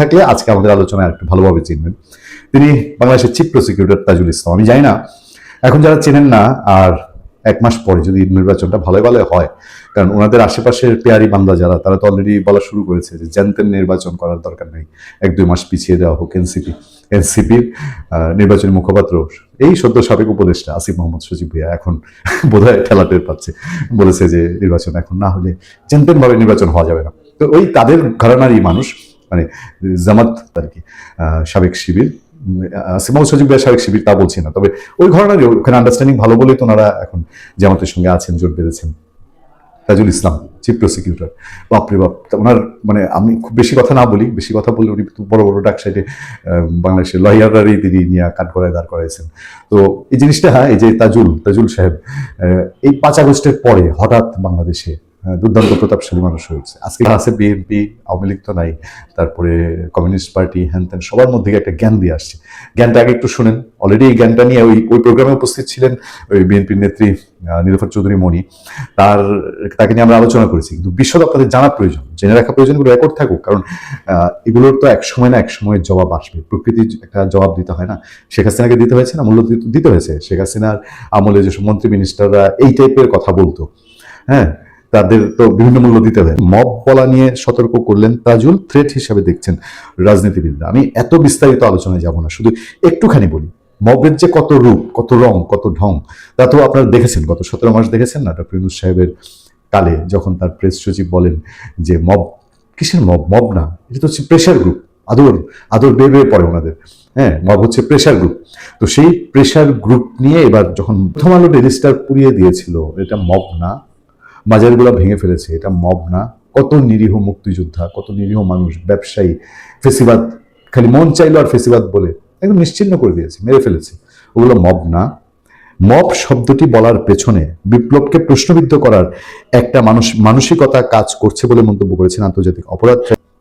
থাকলে আজকে আমাদের আলোচনায় একটু ভালোভাবে চিনবেন। তিনি বাংলাদেশের চিফ প্রসিকিউটর তাজুল ইসলাম। আমি জানি না এখন যারা চেনেন না, আর 1 মাস পরে যদি নির্বাচনটা ভালো ভালো হয়, কারণ ওনাদের আশেপাশের পেয়ারি বান্দা যারা, তারা তো অলরেডি বলা শুরু করেছে যে জানতেন নির্বাচন করার দরকার নেই, 1-2 মাস পিছিয়ে দেওয়া হোক। এনসিপির নির্বাচনী মুখপাত্র এই সদ্য সাবেক উপদেষ্টা আসিফ মোহাম্মদ সজীব ভুঁইয়া এখন বোধহয় ঠেলা টের পাচ্ছে, বলেছে যে নির্বাচন এখন না হলে জানতেন ভাবে নির্বাচন হওয়া যাবে না। তো ওই তাদের ঘরানারই মানুষ, মানে জামাত আর কি, সাবেক শিবির, আসিফ মোহাম্মদ সজীব ভুঁইয়া সাবেক শিবির তা বলছি না, তবে ওই ঘরানারই, ওখানে আন্ডারস্ট্যান্ডিং ভালো বলেই তো ওনারা এখন জামাতের সঙ্গে আছেন, জোট বেঁধেছেন। তাজুল ইসলাম চিফ প্রসিকিউটর, বাপরে বাপ, ওনার মানে আমি খুব বেশি কথা না বলি, বেশি কথা বললে উনি বড় বড় ডাক সাইডে বাংলাদেশের লয়াররারই তিনি নিয়ে কাঠ করায় দাঁড় করাইছেন। তো এই জিনিসটা, হ্যাঁ, এই যে তাজুল সাহেব এই 5 আগস্টের পরে হঠাৎ বাংলাদেশে দুর্দান্ত প্রতাপশালী মানুষ হয়েছে। আজকে আছে বিএনপি, আওয়ামী লীগ তো নাই, তারপরে কমিউনিস্ট পার্টি, হ্যান ত্যান, সবার মধ্যে একটা জ্ঞান দিয়ে আসছে। জ্ঞানটা আগে একটু শুনেন। অলরেডি এই জ্ঞানটা নিয়ে ওই প্রোগ্রামে উপস্থিত ছিলেন ওই বিএনপির নেত্রী নীলুফার চৌধুরী মনি, তাকে নিয়ে আমরা আলোচনা করেছি। কিন্তু বিশদ আপনাদের জানা প্রয়োজন, জেনে রাখা প্রয়োজন, এগুলো রেকর্ড থাকুক, কারণ এগুলোর তো এক সময় না এক সময় জবাব আসবে। প্রকৃতির একটা জবাব দিতে হয় না? শেখ হাসিনাকে দিতে হয়েছে না, মূল্য দিতে হয়েছে। শেখ হাসিনার আমলে যেসব মন্ত্রী মিনিস্টাররা এই টাইপের কথা বলতো, হ্যাঁ, তাদের তো বিভিন্ন মূল্য দিতে হয়। মব বলা নিয়ে সতর্ক করলেন তাজুল, থ্রেট হিসাবে দেখছেন রাজনীতিবিদরা। আমি এত বিস্তারিত আলোচনায় যাব না, শুধু একটুখানি বলি। মবের যে কত রূপ, কত রং, কত ঢং, তা তো আপনারা দেখেছেন, গত 17 মাস দেখেছেন না ডক্টর ইউনূস সাহেবের কালে, যখন তার প্রেস সচিব বলেন যে মব, কিসের মব? মব না, এটা তো হচ্ছে প্রেশার গ্রুপ। আদর বেয়ে পড়ে ওনাদের, হ্যাঁ, মব হচ্ছে প্রেশার গ্রুপ। তো সেই প্রেশার গ্রুপ নিয়ে এবার যখন প্রথম আলো ডেইলি স্টার পুড়িয়ে দিয়েছিল, এটা মব না, বাজারগুলো ভেঙে ফেলেছে, এটা মব না, কত নিরীহ মুক্তিযোদ্ধা, কত নিরীহ মানুষ, ব্যবসায়ী, ফেসিবাদ, খালি মন চাইলো আর ফেসিবাদ বলে একদম নিশ্চিহ্ন করে দিয়েছে, মেরে ফেলেছে, ওগুলো মব না। মব শব্দটি বলার পেছনে বিপ্লবকে প্রশ্নবিদ্ধ করার একটা মানসিকতা কাজ করছে বলে মন্তব্য করেছেন আন্তর্জাতিক অপরাধ।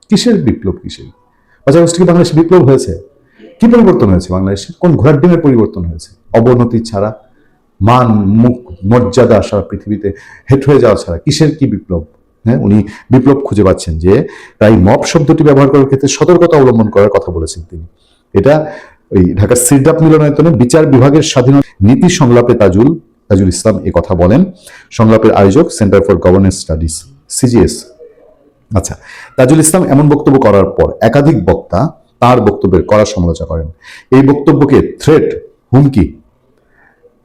কিসের বিপ্লব? কিসের 5 আগস্ট থেকে বাংলাদেশে বিপ্লব হয়েছে? কি পরিবর্তন হয়েছে বাংলাদেশে? কোন ঘোড়ার ডিমের পরিবর্তন হয়েছে? অবনতি ছাড়া, মান, মুখ, মর্যাদা সারা পৃথিবীতে হেট হয়ে যাওয়া ছাড়া কিসের কি বিপ্লব? হ্যাঁ, উনি বিপ্লব খুঁজে পাচ্ছেন যে, তাই মব শব্দটি ব্যবহার করার ক্ষেত্রে সতর্কতা অবলম্বন করার কথা বলেছেন তিনি। এটা ওই ঢাকার সিরডাপ মিলনায়তনে বিচার বিভাগের স্বাধীনতা নীতি সংলাপে তাজুল ইসলাম এ কথা বলেন। সংলাপের আয়োজক centre for governance studies, CGS. আচ্ছা, তাজুল ইসলাম এমন বক্তব্য করার পর একাধিক বক্তা তার বক্তব্যের কড়া সমালোচনা করেন। এই বক্তব্যকে থ্রেট, হুমকি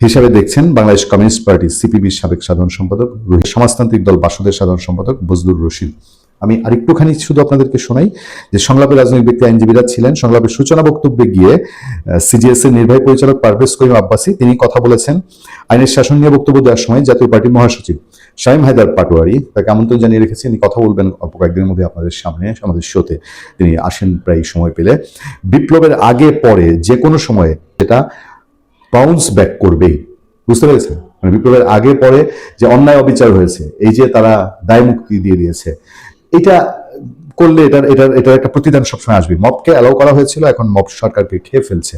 হিসাবে দেখছেন বাংলাদেশ কমিউনিস্ট পার্টি সিপিবির সাবেক সাধারণ সম্পাদক, সমাজতান্ত্রিক দল বাসদের সাধারণ সম্পাদক বজলুর রশিদ। আমি আরেকটুখানি শুধু আপনাদেরকে শোনাই যে সংলাপে রাজনৈতিক ব্যক্তি, আইনজীবীরা ছিলেন। সংলাপের সূচনা বক্তব্যে গিয়ে সিজিএস এর নির্বাহী পরিচালক পারভেজ করিম আব্বাসী তিনি কথা বলেছেন। আইনের শাসন নিয়ে বক্তব্য দেওয়ার সময় জাতীয় পার্টির মহাসচিব শামীম হায়দার পাটোয়ারি তাকে আমন্ত্রণ জানিয়ে রেখেছেন, তিনি কথা বলবেন অল্প কয়েকদিনের মধ্যে আপনাদের সামনে, আমাদের শোতে তিনি আসেন প্রায় সময় পেলে। বিপ্লবের আগে পরে যে কোনো সময়ে এটা বাউন্স ব্যাক করবেই, বুঝতে পেরেছেন? মানে বিপ্লবের আগে পরে যে অন্যায় অবিচার হয়েছে, এই যে তারা দায় মুক্তি দিয়ে দিয়েছে, এটা করলে এটার একটা প্রতিদান সবসময় আসবে। মবকে অ্যালাউ করা হয়েছিল, এখন মব সরকারকে খেয়ে ফেলছে,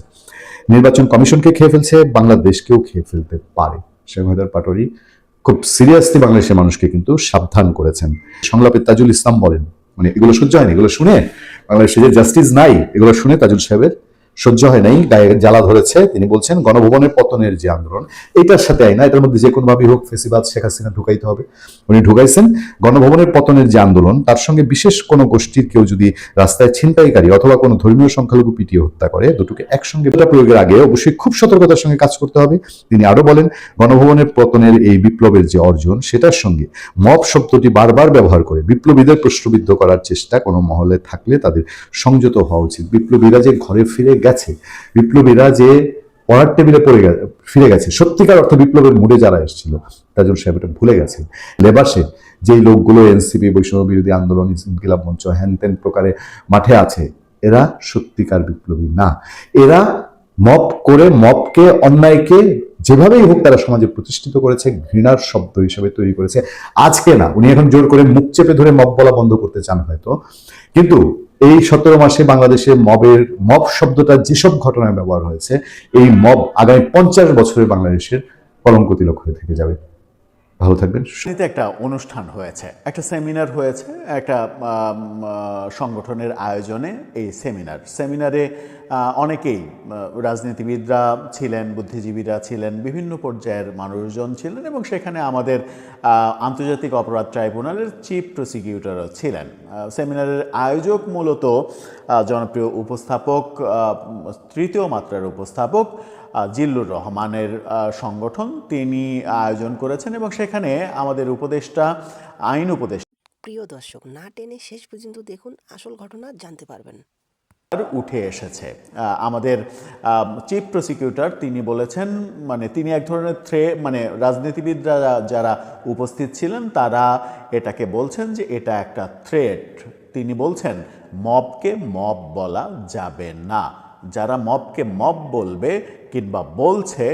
নির্বাচন কমিশনকে খেয়ে ফেলছে, বাংলাদেশকেও খেয়ে ফেলতে পারে। শামীম হায়দার পাটোয়ারি খুব সিরিয়াসলি বাংলাদেশের মানুষকে কিন্তু সাবধান করেছেন। সংলাপে তাজুল ইসলাম বলেন, মানে এগুলো সহ্য হয়নি, এগুলো শুনে বাংলাদেশে যে জাস্টিস নাই, এগুলো শুনে তাজুল সাহেবের সহ্য হয় নাই, গায়ে জ্বালা ধরেছে। তিনি বলছেন গণভবনের পতনের যে আন্দোলন, এটার সাথে আইনা, এটার মধ্যে যে কোনোভাবেই হোক ফেসিবাদ শেখ হাসিনা ঢুকাইতে হবে। উনি ঢুকাইছেন গণভবনের পতনের যে আন্দোলন, তার সঙ্গে বিশেষ কোনো গোষ্ঠীর কেউ যদি রাস্তায় ছিনতাইকারী অথবা কোনো ধর্মীয় সংখ্যালঘু পিটিয়ে হত্যা করে, দুটোকে একসঙ্গে প্রয়োগের আগে অবশ্যই খুব সতর্কতার সঙ্গে কাজ করতে হবে। তিনি আরো বলেন গণভবনের পতনের এই বিপ্লবের যে অর্জন, সেটার সঙ্গে মব শব্দটি বারবার ব্যবহার করে বিপ্লবীদের প্রশ্নবিদ্ধ করার চেষ্টা কোনো মহলে থাকলে তাদের সংযত হওয়া উচিত। বিপ্লবীরা যে ঘরে ফিরে গেছে, বিপ্লবীরা যে পড়ার টেবিলে ফিরে গেছে, সত্যিকার অর্থে বিপ্লবের মুডে যারা এসেছিল, তাজুল সাহেব এটা ভুলে গেছে। লেবাসে যেই লোকগুলো এনসিপি, বৈষম্য বিরোধী আন্দোলন, ইনকিলাব মঞ্চ, হ্যান ত্যান প্রকারে মাঠে আছে, এরা সত্যিকার বিপ্লবী না। এরা মব করে, মবকে, অন্যায়কে যেভাবেই হোক তারা সমাজে প্রতিষ্ঠিত করেছে, ঘৃণার শব্দ হিসেবে তৈরি করেছে। আজকে না, উনি এখন জোর করে মুখ চেপে ধরে মব বলা বন্ধ করতে চান হয়তো, কিন্তু এই 17 মাসে বাংলাদেশে মব শব্দটা যেসব ঘটনায় ব্যবহার হয়েছে, এই মব আগামী 50 বছরে বাংলাদেশের কলঙ্ক তিলক হয়ে থেকে যাবে। ভালো থাকবেন। এতে একটা অনুষ্ঠান হয়েছে, একটা সেমিনার হয়েছে, একটা সংগঠনের আয়োজনে এই সেমিনারে অনেকেই রাজনীতিবিদরা ছিলেন, বুদ্ধিজীবীরা ছিলেন, বিভিন্ন পর্যায়ের মানুষজন ছিলেন এবং সেখানে আমাদের আন্তর্জাতিক অপরাধ ট্রাইব্যুনালের চিফ প্রসিকিউটরও ছিলেন। সেমিনারের আয়োজক মূলত জনপ্রিয় উপস্থাপক, তৃতীয় মাত্রার উপস্থাপক জিল্লুর রহমানের সংগঠন, তিনি আয়োজন করেছেন এবং সেখানে আমাদের উপদেষ্টা, আইন উপদেষ্টা প্রিয় দর্শক, না টেনে শেষ পর্যন্ত দেখুন, আসল ঘটনা জানতে পারবেন। উঠে এসেছে। আমাদের চিফ প্রসিকিউটর তিনি বলেছেন, মানে তিনি এক ধরনের মানে রাজনীতিবিদরা যারা উপস্থিত ছিলেন তারা এটাকে বলছেন যে এটা একটা থ্রেট। তিনি বলছেন মবকে মব বলা যাবে না, যারা মবকে মব বলবে কিংবা বলছে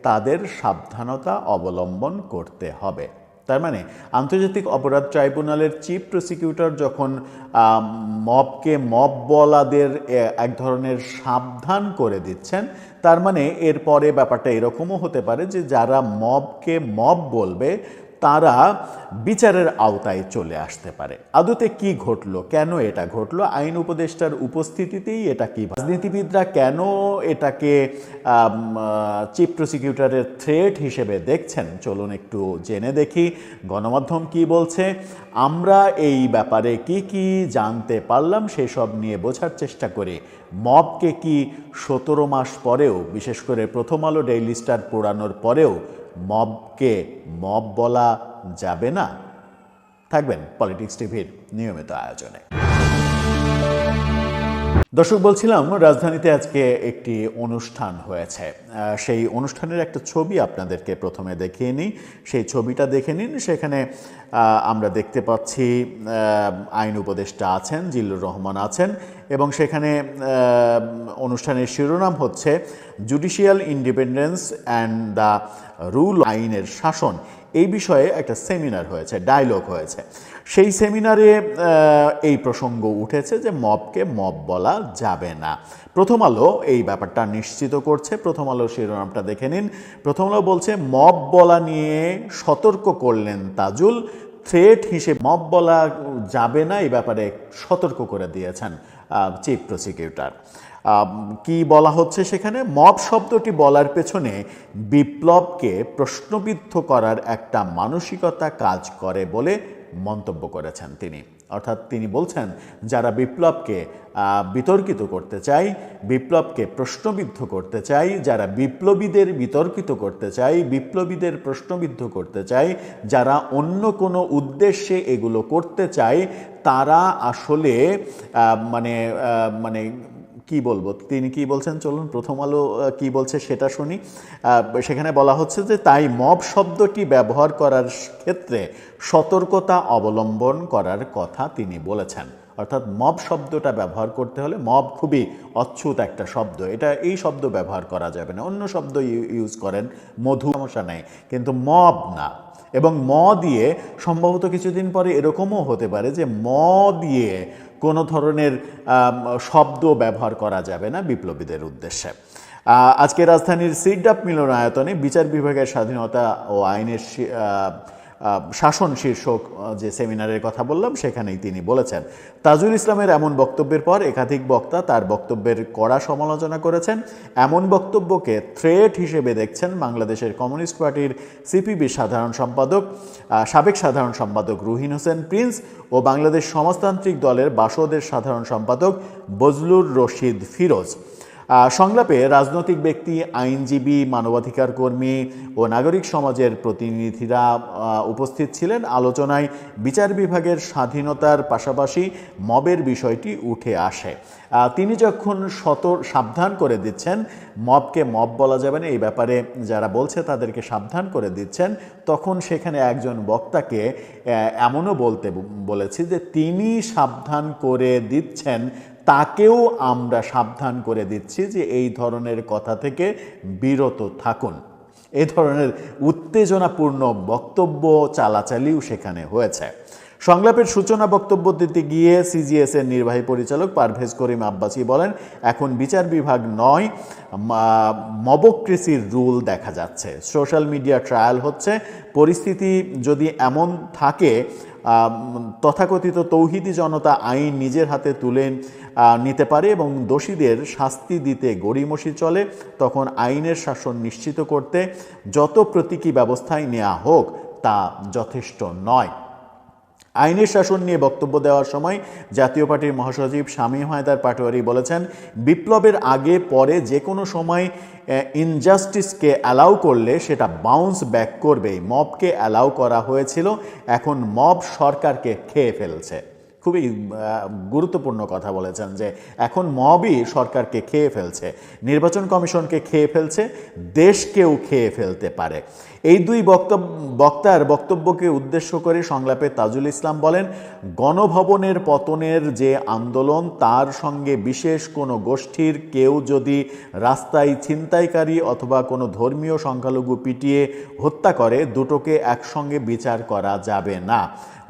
তাদের সাবধানতা অবলম্বন করতে হবে। তার মানে আন্তর্জাতিক অপরাধ ট্রাইব্যুনালের চিফ প্রসিকিউটর যখন মবকে মব বলাদের এক ধরনের সাবধান করে দিচ্ছেন, তার মানে এরপরে ব্যাপারটা এরকমও হতে পারে যে যারা মবকে মব বলবে তারা বিচারের আওতায় চলে আসতে পারে। আদতে কি ঘটলো, কেন এটা ঘটলো, আইন উপদেষ্টার উপস্থিতিতেই এটা কি, রাজনীতিবিদরা কেন এটাকে চিফ প্রসিকিউটরের থ্রেট হিসেবে দেখছেন, চলুন একটু জেনে দেখি গণমাধ্যম কি বলছে। আমরা এই ব্যাপারে কি কি জানতে পারলাম সেসব নিয়ে বোঝার চেষ্টা করি। মবকে কি 17 মাস পরেও, বিশেষ করে প্রথম আলো ডেইলি স্টার পোড়ানোর পরেও মবকে মব বলা যাবে না? থাকবেন পলিটিক্স টিভির নিয়মিত আয়োজনে। দর্শক, বলছিলাম রাজধানীতে আজকে একটি অনুষ্ঠান হয়েছে, সেই অনুষ্ঠানের একটা ছবি আপনাদেরকে প্রথমে দেখিয়ে নিই, সেই ছবিটা দেখে নিন। সেখানে আমরা দেখতে পাচ্ছি আইন উপদেষ্টা আছেন, জিল্লুর রহমান আছেন এবং সেখানে অনুষ্ঠানের শিরোনাম হচ্ছে judicial independence and the rule, আইনের শাসন। এই বিষয়ে একটা সেমিনার হয়েছে, ডায়লগ হয়েছে। সেই সেমিনারে এই প্রসঙ্গ উঠেছে যে মবকে মব বলা যাবে না। প্রথম আলো এই ব্যাপারটা নিশ্চিত করছে। প্রথম আলোর শিরোনামটা দেখে নিন। প্রথম আলো বলছে মব বলা নিয়ে সতর্ক করলেন তাজুল, থ্রেট হিসেবে মব বলা যাবে না এই ব্যাপারে সতর্ক করে দিয়েছেন চিফ প্রসিকিউটর। কি বলা হচ্ছে সেখানে, মব শব্দটি বলার পেছনে বিপ্লবকে প্রশ্নবিদ্ধ করার একটা মানসিকতা কাজ করে বলে মন্তব্য করেছেন তিনি। অর্থাৎ তিনি বলছেন যারা বিপ্লবকে বিতর্কিত করতে চায়, বিপ্লবকে প্রশ্নবিদ্ধ করতে চায়, যারা বিপ্লবীদের বিতর্কিত করতে চায়, বিপ্লবীদের প্রশ্নবিদ্ধ করতে চায়, যারা অন্য কোনো উদ্দেশ্যে এগুলো করতে চায়, তারা আসলে মানে কি বলবো, তিনি কি বলছেন চলুন প্রথম আলো কি বলছে সেটা শুনি। সেখানে বলা হচ্ছে যে তাই মব শব্দটি ব্যবহার করার ক্ষেত্রে সতর্কতা অবলম্বন করার কথা তিনি বলেছেন। অর্থাৎ মব শব্দটা ব্যবহার করতে হলে, মব খুবই অচ্ছুত একটা শব্দ, এই শব্দ ব্যবহার করা যাবে না। অন্য শব্দ ইউজ করেন, মধু, সমস্যা নেই, কিন্তু মব না। এবং ম দিয়ে সম্ভবত কিছুদিন পরে এরকমও হতে পারে যে ম দিয়ে কোনো ধরনের শব্দ ব্যবহার করা যাবে না বিপ্লবীদের উদ্দেশ্যে। আজকে রাজধানীর সিডাপ মিলনায়তনে বিচার বিভাগের স্বাধীনতা ও আইনের শাসন শীর্ষক যে সেমিনারের কথা বললাম সেখানেই তিনি বলেছেন। তাজুল ইসলামের এমন বক্তব্যের পর একাধিক বক্তা তার বক্তব্যের কড়া সমালোচনা করেছেন। এমন বক্তব্যকে থ্রেট হিসেবে দেখছেন বাংলাদেশের কমিউনিস্ট পার্টির সিপিবি সাধারণ সম্পাদক, সাবেক সাধারণ সম্পাদক রুহিন হোসেন প্রিন্স ও বাংলাদেশ সমাজতান্ত্রিক দলের বাসদের সাধারণ সম্পাদক বজলুর রশিদ ফিরোজ। সংলাপে রাজনৈতিক ব্যক্তি, আইনজীবী, মানবাধিকার কর্মী ও নাগরিক সমাজের প্রতিনিধিরা উপস্থিত ছিলেন। আলোচনায় বিচার বিভাগের স্বাধীনতার পাশাপাশি মবের বিষয়টি উঠে আসে। তিনি যখন সাবধান করে দিচ্ছেন মবকে মব বলা যাবে না, এই ব্যাপারে যারা বলছে তাদেরকে সাবধান করে দিচ্ছেন, তখন সেখানে একজন বক্তাকে এমনও বলেছি যে তিনি সাবধান করে দিচ্ছেন, তাকেও আমরা সাবধান করে দিচ্ছি যে এই ধরনের কথা থেকে বিরত থাকুন। এই ধরনের উত্তেজনাপূর্ণ বক্তব্য চালাচালিও সেখানে হয়েছে। সংলাপের সূচনা বক্তব্য দিতে গিয়ে সিজিএস এর নির্বাহী পরিচালক পারভেজ করিম আব্বাসী বলেন, এখন বিচার বিভাগ নয়, মবক্রেসির রুল দেখা যাচ্ছে। সোশ্যাল মিডিয়া ট্রায়াল হচ্ছে। পরিস্থিতি যদি এমন থাকে তথাকথিত তৌহিদি জনতা আইন নিজের হাতে তুলে নিতে পারে এবং দোষীদের শাস্তি দিতে গড়িমসি চলে, তখন আইনের শাসন নিশ্চিত করতে যত প্রতীকী ব্যবস্থাই নেওয়া হোক তা যথেষ্ট নয়। আইনের শাসন নিয়ে বক্তব্য দেওয়ার সময় জাতীয় পার্টির মহাসচিব শামীম হায়দার পাটোয়ারি বলেছেন, বিপ্লবের আগে পরে যে কোনো সময় ইনজাস্টিসকে অ্যালাউ করলে সেটা বাউন্স ব্যাক করবেই। মবকে অ্যালাউ করা হয়েছিল, এখন মব সরকারকে খেয়ে ফেলছে। খুবই গুরুত্বপূর্ণ কথা বলেছেন যে এখন মবই সরকারকে খেয়ে ফেলছে, নির্বাচন কমিশনকে খেয়ে ফেলছে, দেশকেও খেয়ে ফেলতে পারে। এই দুই বক্তার বক্তব্যকে উদ্দেশ্য করে সংলাপে তাজুল ইসলাম বলেন, গণভবনের পতনের যে আন্দোলন, তার সঙ্গে বিশেষ কোনো গোষ্ঠীর কেউ যদি রাস্তায় ছিনতাইকারী অথবা কোনো ধর্মীয় সংখ্যালঘু পিটিয়ে হত্যা করে, দুটোকে একসঙ্গে বিচার করা যাবে না।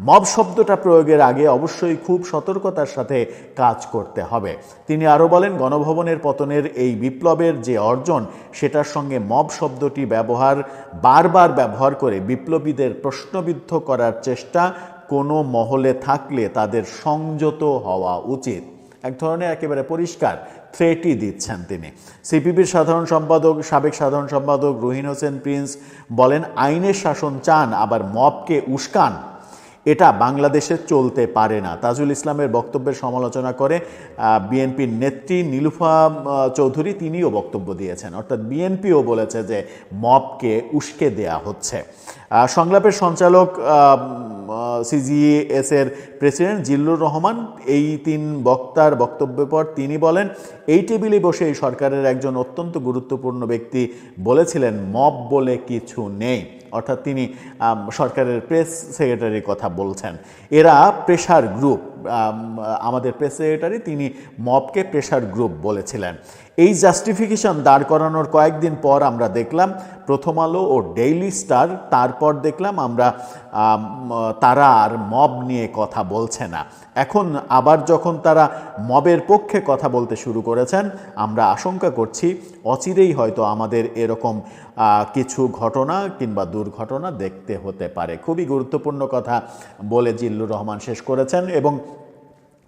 মব শব্দটা প্রয়োগের আগে অবশ্যই খুব সতর্কতার সাথে কাজ করতে হবে। তিনি আরও বলেন, গণভবনের পতনের এই বিপ্লবের যে অর্জন, সেটার সঙ্গে মব শব্দটি বারবার ব্যবহার করে বিপ্লবীদের প্রশ্নবিদ্ধ করার চেষ্টা কোনো মহলে থাকলে তাদের সংযত হওয়া উচিত। এক ধরনের একেবারে পরিষ্কার থ্রেটই দিচ্ছেন তিনি। সিপিবির সাবেক সাধারণ সম্পাদক রুহিন হোসেন প্রিন্স বলেন, আইনের শাসন চান আবার মবকে উস্কান, এটা বাংলাদেশে চলতে পারে না। তাজুল ইসলামের বক্তব্যের সমালোচনা করে বিএনপির নেত্রী নীলুফা চৌধুরী, তিনিও বক্তব্য দিয়েছেন। অর্থাৎ বিএনপিও বলেছে যে মবকে উস্কে দেয়া হচ্ছে। সংলাপের সঞ্চালক সিজিএস এর প্রেসিডেন্ট জিল্লুর রহমান এই তিন বক্তার বক্তব্যের পর তিনি বলেন, এই টেবিলে বসে এই সরকারের একজন অত্যন্ত গুরুত্বপূর্ণ ব্যক্তি বলেছিলেন, মব বলে কিছু নেই। অর্থাৎ তিনি সরকারের প্রেস সেক্রেটারির কথা বলছেন। এরা প্রেশার গ্রুপ, আমাদের প্রেস সেক্রেটারি তিনি মবকে প্রেশার গ্রুপ বলেছিলেন। এই জাস্টিফিকেশন দাঁড় করানোর কয়েকদিন পর আমরা দেখলাম প্রথম আলো ও ডেইলি স্টার, তারপর দেখলাম আমরা তারা আর মব নিয়ে কথা বলছে না। এখন আবার যখন তারা মবের পক্ষে কথা বলতে শুরু করেছেন, আমরা আশঙ্কা করছি অচিরেই হয়তো আমাদের এরকম কিছু ঘটনা কিংবা দুর্ঘটনা দেখতে হতে পারে। খুবই গুরুত্বপূর্ণ কথা বলে জিল্লুর রহমান শেষ করেছেন। এবং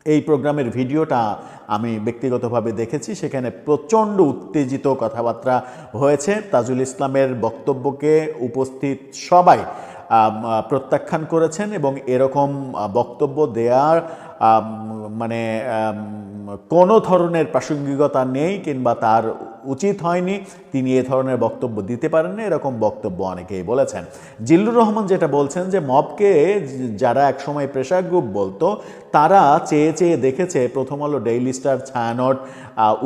এই প্রোগ্রামের ভিডিওটা আমি ব্যক্তিগতভাবে দেখেছি, সেখানে প্রচণ্ড উত্তেজিত কথাবার্তা হয়েছে। তাজুল ইসলামের বক্তব্যকে উপস্থিত সবাই প্রত্যাখ্যান করেছেন এবং এরকম বক্তব্য দেওয়ার মানে কোনো ধরনের প্রাসঙ্গিকতা নেই কিংবা তার উচিত হয়নি, তিনি এ ধরনের বক্তব্য দিতে পারেন না, এরকম বক্তব্য অনেকেই বলেছেন। জিল্লুর রহমান যেটা বলছেন যে মবকে যারা একসময় প্রেশার গ্রুপ বলতো, তারা চেয়ে চেয়ে দেখেছে প্রথম আলো, ডেইলি স্টার, ছায়ানট,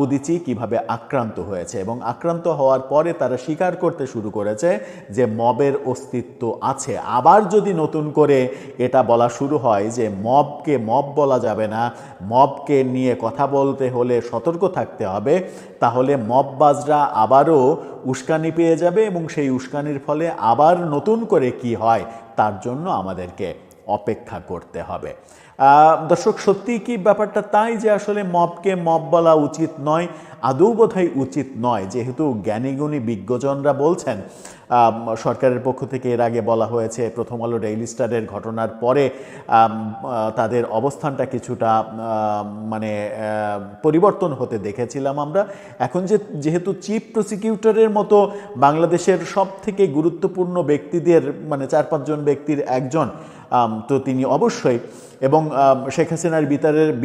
উদীচী কিভাবে আক্রান্ত হয়েছে এবং আক্রান্ত হওয়ার পরে তারা স্বীকার করতে শুরু করেছে যে মবের অস্তিত্ব আছে। আবার যদি নতুন করে এটা বলা শুরু হয় যে মবকে মব বলা যাবে না, মবকে নিয়ে কথা বলতে হলে সতর্ক থাকতে হবে, তাহলে মববাজরা আবারও উস্কানি পেয়ে যাবে এবং সেই উস্কানির ফলে আবার নতুন করে কি হয় তার জন্য আমাদেরকে অপেক্ষা করতে হবে। দর্শক, সত্যি কি ব্যাপারটা তাই যে আসলে মবকে মব বলা উচিত নয়? আদৌ বোধহয় উচিত নয়, যেহেতু জ্ঞানীগুণী বিজ্ঞজনরা বলছেন। সরকারের পক্ষ থেকে এর আগে বলা হয়েছে, প্রথম আলো, ডেইলি স্টারের ঘটনার পরে তাদের অবস্থানটা কিছুটা মানে পরিবর্তন হতে দেখেছিলাম আমরা। এখন যেহেতু চিফ প্রসিকিউটরের মতো বাংলাদেশের সব থেকে গুরুত্বপূর্ণ ব্যক্তিদের মানে 4-5 জন ব্যক্তির একজন, তো তিনি অবশ্যই, এবং শেখ হাসিনার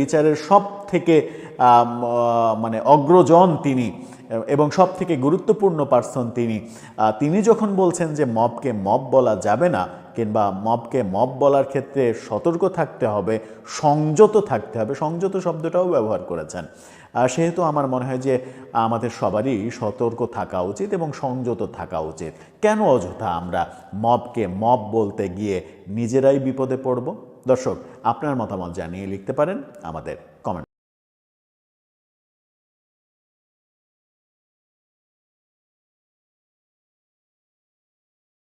বিচারের সব থেকে মানে অগ্রজন তিনি এবং সব থেকে গুরুত্বপূর্ণ পার্সন তিনি যখন বলছেন যে মবকে মব বলা যাবে না কিংবা মবকে মব বলার ক্ষেত্রে সতর্ক থাকতে হবে, সংযত থাকতে হবে, সংযত শব্দটাও ব্যবহার করেছেন, সেহেতু আমার মনে হয় যে আমাদের সবারই সতর্ক থাকা উচিত এবং সংযত থাকা উচিত। কেন অযথা আমরা মবকে মব বলতে গিয়ে নিজেরাই বিপদে পড়ব? দর্শক, আপনার মতামত জানিয়ে লিখতে পারেন আমাদের কমেন্ট।